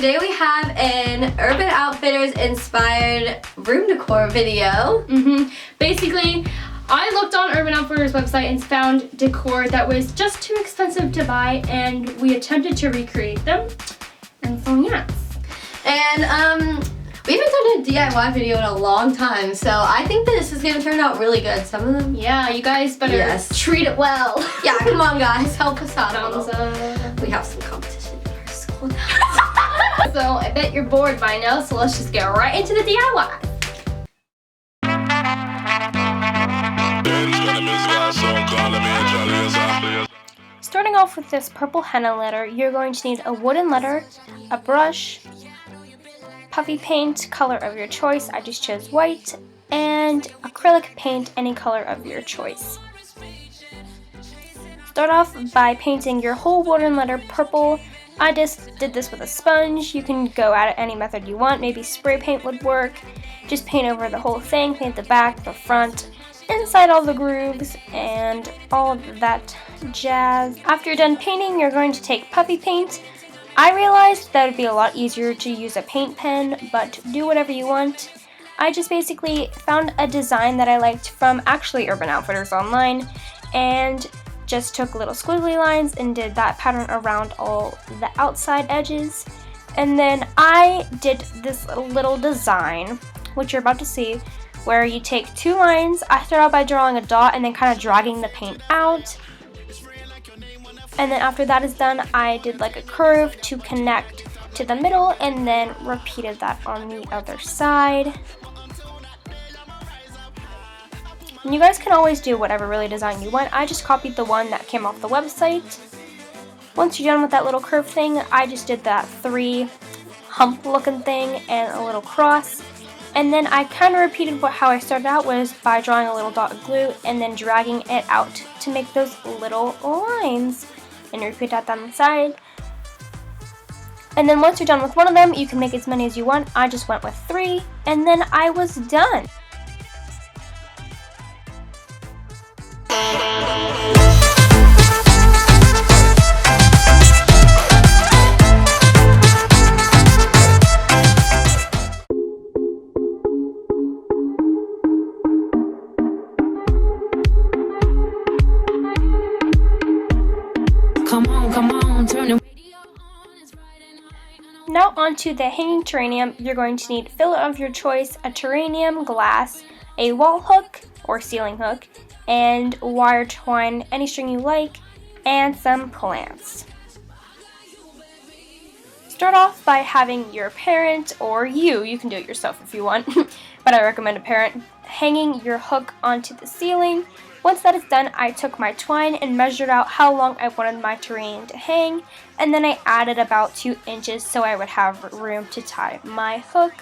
today we have an Urban Outfitters inspired room decor video. Basically, I looked on Urban Outfitters website and found decor that was just too expensive to buy, and we attempted to recreate them. And so yes. And we haven't done a DIY video in a long time, so I think that this is gonna turn out really good. Some of them. Yeah, you guys better treat it well. Yeah, come on guys, help us out. Thumbs up. We have some competition in our school now. So I bet you're bored by now, so let's just get right into the DIY. Starting off with this purple henna letter, you're going to need a wooden letter, a brush, puffy paint, color of your choice, I just chose white, and acrylic paint, any color of your choice. Start off by painting your whole wooden letter purple. I just did this with a sponge. You can go at it any method you want. Maybe spray paint would work. Just paint over the whole thing, paint the back, the front, inside all the grooves, and all of that jazz. After you're done painting, you're going to take puffy paint. I realized that it would be a lot easier to use a paint pen, but do whatever you want. I just basically found a design that I liked from actually Urban Outfitters online, and just took little squiggly lines and did that pattern around all the outside edges. And then I did this little design, which you're about to see, where you take two lines. I start out by drawing a dot and then kind of dragging the paint out. And then after that is done, I did like a curve to connect to the middle and then repeated that on the other side. And you guys can always do whatever really design you want. I just copied the one that came off the website. Once you're done with that little curve thing, I just did that 3 hump looking thing and a little cross. And then I kind of repeated how I started out was by drawing a little dot of glue and then dragging it out to make those little lines. And you repeat that down the side. And then once you're done with one of them, you can make as many as you want. I just went with 3, and then I was done. Now onto the hanging terrarium. You're going to need filler of your choice, a terrarium glass, a wall hook or ceiling hook, and wire twine, any string you like, and some plants. Start off by having your parent, or you can do it yourself if you want, but I recommend a parent, hanging your hook onto the ceiling. Once that is done, I took my twine and measured out how long I wanted my terrarium to hang, and then I added about 2 inches so I would have room to tie my hook.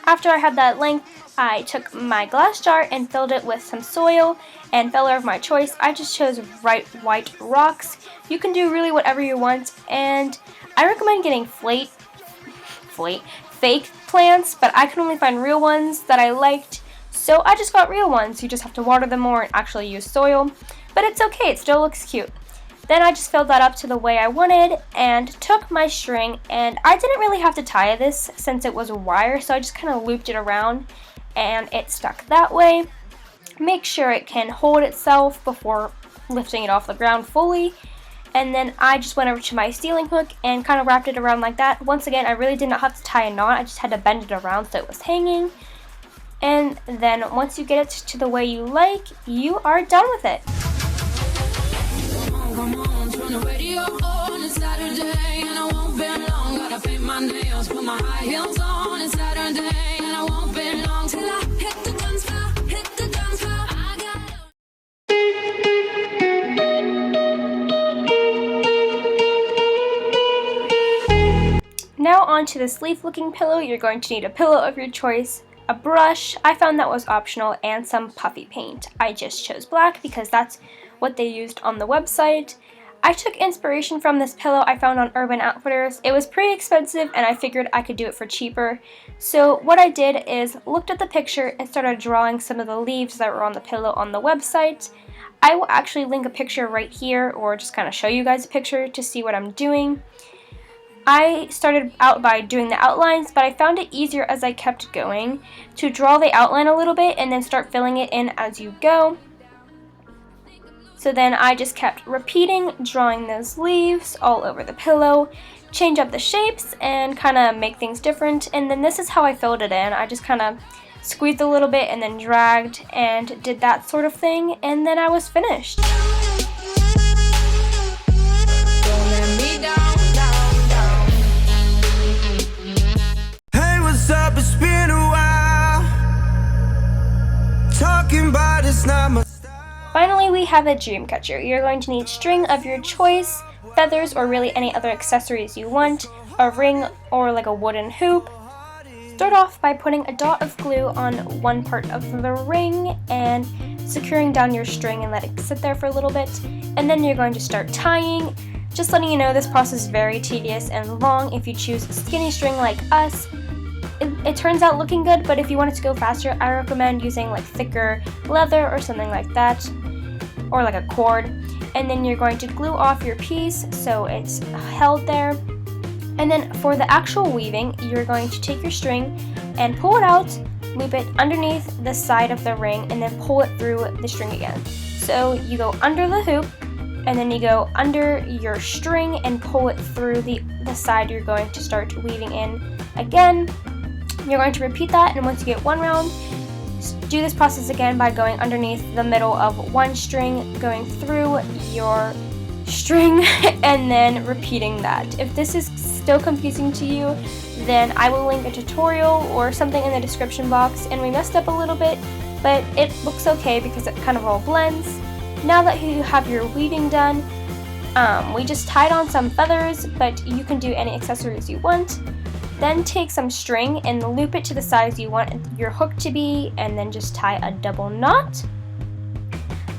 After I had that length, I took my glass jar and filled it with some soil and filler of my choice. I just chose bright white rocks. You can do really whatever you want, and I recommend getting fake plants, but I could only find real ones that I liked. So I just got real ones. You just have to water them more and actually use soil. But it's okay, it still looks cute. Then I just filled that up to the way I wanted and took my string, and I didn't really have to tie this since it was a wire, so I just kind of looped it around and it stuck that way. Make sure it can hold itself before lifting it off the ground fully. And then I just went over to my ceiling hook and kind of wrapped it around like that. Once again, I really did not have to tie a knot, I just had to bend it around so it was hanging. And then once you get it to the way you like, you are done with it. Now onto this leaf looking pillow. You're going to need a pillow of your choice, a brush, I found that was optional, and some puffy paint. I just chose black because that's what they used on the website. I took inspiration from this pillow I found on Urban Outfitters. It was pretty expensive and I figured I could do it for cheaper. So what I did is looked at the picture and started drawing some of the leaves that were on the pillow on the website. I will actually link a picture right here, or just kind of show you guys a picture to see what I'm doing. I started out by doing the outlines, but I found it easier as I kept going to draw the outline a little bit and then start filling it in as you go. So then I just kept repeating, drawing those leaves all over the pillow, change up the shapes and kind of make things different. And then this is how I filled it in. I just kind of squeezed a little bit and then dragged and did that sort of thing, and then I was finished. Hey, what's up? It's been a while. Talking about it's not my style. Finally, we have a dream catcher. You're going to need string of your choice, feathers, or really any other accessories you want, a ring or like a wooden hoop. Start off by putting a dot of glue on one part of the ring and securing down your string and let it sit there for a little bit. And then you're going to start tying. Just letting you know, this process is very tedious and long. If you choose skinny string like us, it turns out looking good, but if you want it to go faster, I recommend using like thicker leather or something like that, or like a cord. And then you're going to glue off your piece so it's held there. And then for the actual weaving, you're going to take your string and pull it out, loop it underneath the side of the ring, and then pull it through the string again. So you go under the hoop, and then you go under your string and pull it through the side you're going to start weaving in again. You're going to repeat that, and once you get one round, do this process again by going underneath the middle of one string, going through your string, and then repeating that. If this is still confusing to you, then I will link a tutorial or something in the description box. And we messed up a little bit, but it looks okay because it kind of all blends. Now that you have your weaving done, we just tied on some feathers, but you can do any accessories you want. Then take some string and loop it to the size you want your hook to be, and then just tie a double knot.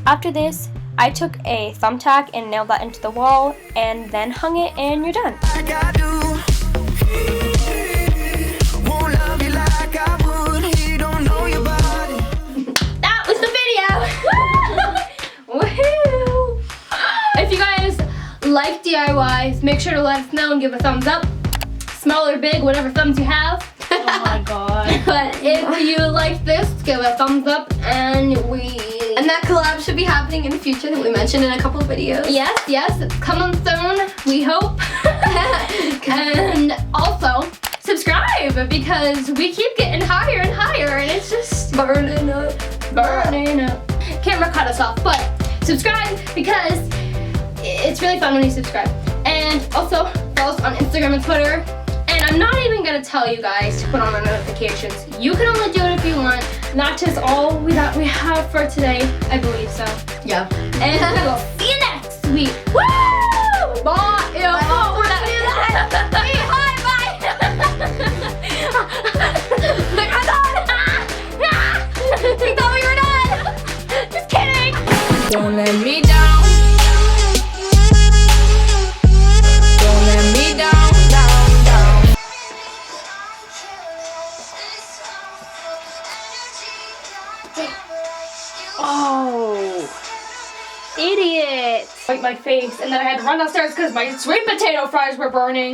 After this, I took a thumbtack and nailed that into the wall, and then hung it, and you're done. Like I do. Won't love you like I would. He don't know your body. That was the video! Woohoo! If you guys like DIYs, make sure to let us know and give a thumbs up. Small or big, whatever thumbs you have. Oh my god. But if you like this, give a thumbs up, and that collab should be happening in the future that we mentioned in a couple of videos. Yes, it's coming soon, we hope. And also, subscribe, because we keep getting higher and higher, and it's just burning up. Camera cut us off, but subscribe because it's really fun when you subscribe. And also, follow us on Instagram and Twitter. And I'm not even gonna tell you guys to put on the notifications. You can only do it if you want. That is all we have for today. I believe so. Yeah. And we will see you next week. Woo! Bye. Bye. We're not doing that. Say hi. Bye. Like I'm done. We thought we were done. Just kidding. Don't let me down. Don't let me down, down, down. Oh, idiot. Like my face, and then I had to run downstairs because my sweet potato fries were burning.